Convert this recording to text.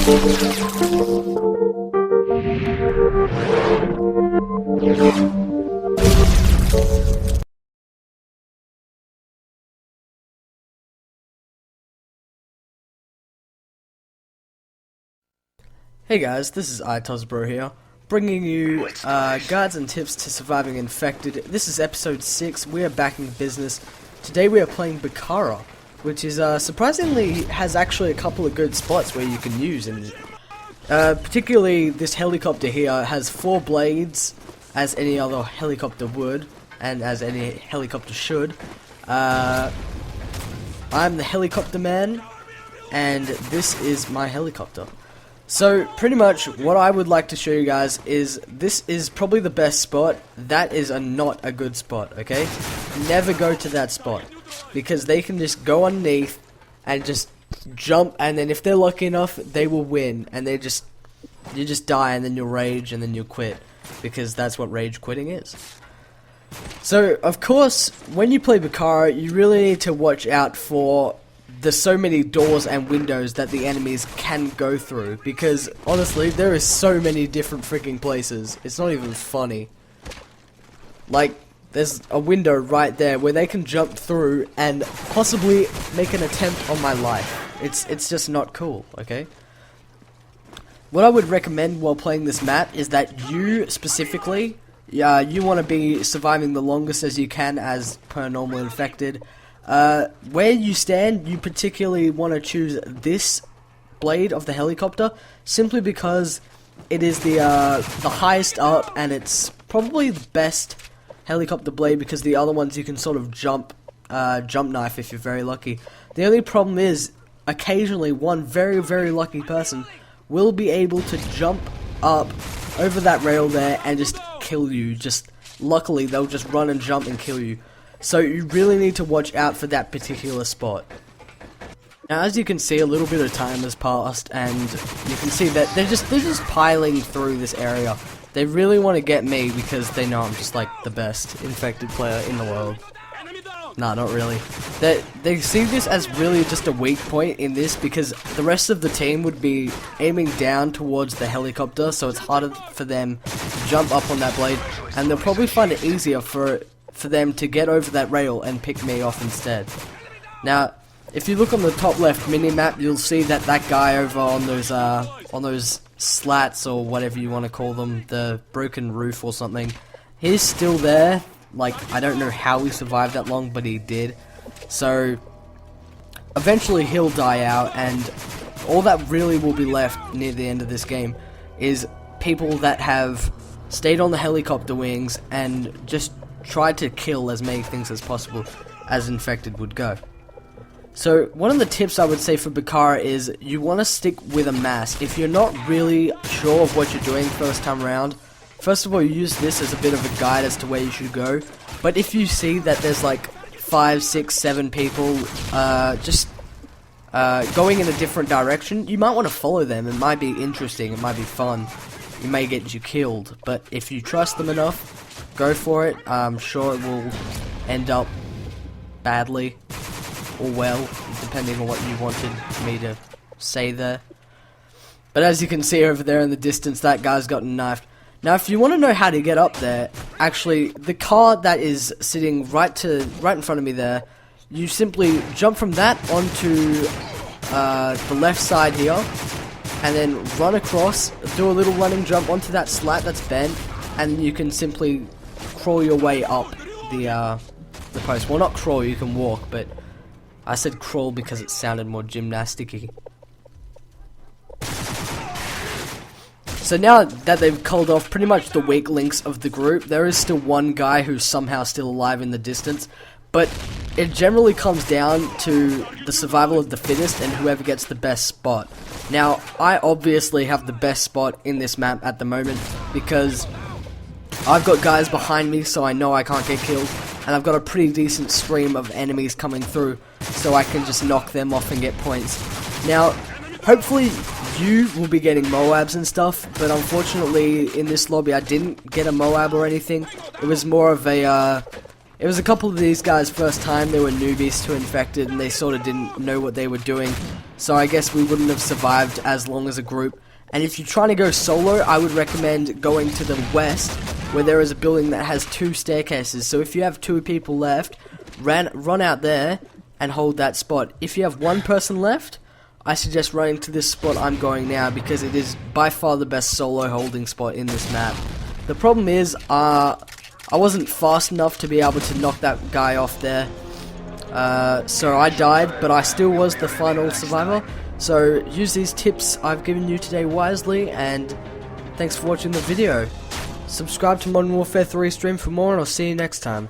Hey guys, this is iTosBro here, bringing you guides and tips to surviving infected. This is episode 6, we are back in business. Today we are playing bkara, which is surprisingly has actually a couple of good spots where you can use, and particularly this helicopter here has 4 blades, as any other helicopter would, and as any helicopter should. I'm the helicopter man, and this is my helicopter. So, pretty much, what I would like to show you guys is, this is probably the best spot. That is not a good spot, okay? Never go to that spot, because they can just go underneath, and just jump, and then if they're lucky enough, they will win, and you just die, and then you'll rage, and then you'll quit, because that's what rage quitting is. So, of course, when you play bkara, you really need to watch out for there's so many doors and windows that the enemies can go through, because honestly there is so many different freaking places, it's not even funny. Like, there's a window right there where they can jump through and possibly make an attempt on my life. It's just not cool, okay? What I would recommend while playing this map is that you specifically, you want to be surviving the longest as you can as per normal infected. Where you stand, you particularly want to choose this blade of the helicopter, simply because it is the highest up, and it's probably the best helicopter blade, because the other ones you can sort of jump knife if you're very lucky. The only problem is, occasionally one very, very lucky person will be able to jump up over that rail there and just kill you. Just luckily, they'll just run and jump and kill you. So you really need to watch out for that particular spot. Now, as you can see, a little bit of time has passed, and you can see that they're just piling through this area. They really want to get me because they know I'm just like the best infected player in the world. Nah, not really. They see this as really just a weak point in this, because the rest of the team would be aiming down towards the helicopter, so it's harder for them to jump up on that blade, and they'll probably find it easier for them to get over that rail and pick me off instead. Now, if you look on the top left mini-map, you'll see that guy over on those slats, or whatever you want to call them, the broken roof or something, he's still there. Like, I don't know how he survived that long, but he did. So, eventually he'll die out, and all that really will be left near the end of this game is people that have stayed on the helicopter wings and just tried to kill as many things as possible as infected would go. So one of the tips I would say for bkara is you want to stick with a mask. If you're not really sure of what you're doing first time around, first of all, you use this as a bit of a guide as to where you should go. But if you see that there's like 5, 6, 7 people just going in a different direction, you might want to follow them. It might be interesting, it might be fun, it may get you killed, but if you trust them enough, go for it. I'm sure it will end up badly or well, depending on what you wanted me to say there. But as you can see over there in the distance, that guy's gotten knifed. Now, if you want to know how to get up there, actually, the car that is sitting right in front of me there, you simply jump from that onto the left side here, and then run across, do a little running jump onto that slat that's bent, and you can simply crawl your way up the post. Well, not crawl, you can walk, but I said crawl because it sounded more gymnastic-y. So now that they've culled off pretty much the weak links of the group, there is still one guy who's somehow still alive in the distance, but it generally comes down to the survival of the fittest and whoever gets the best spot. Now, I obviously have the best spot in this map at the moment, because I've got guys behind me, so I know I can't get killed, and I've got a pretty decent stream of enemies coming through, so I can just knock them off and get points. Now, hopefully you will be getting Moabs and stuff, but unfortunately in this lobby I didn't get a Moab or anything. It was more of a It was a couple of these guys' first time. They were newbies to Infected, and they sort of didn't know what they were doing. So I guess we wouldn't have survived as long as a group. And if you're trying to go solo, I would recommend going to the west, where there is a building that has 2 staircases. So if you have 2 people left, run out there and hold that spot. If you have 1 person left, I suggest running to this spot I'm going now, because it is by far the best solo holding spot in this map. The problem is, I wasn't fast enough to be able to knock that guy off there. So I died, but I still was the final survivor. So use these tips I've given you today wisely, and thanks for watching the video. Subscribe to Modern Warfare 3 stream for more, and I'll see you next time.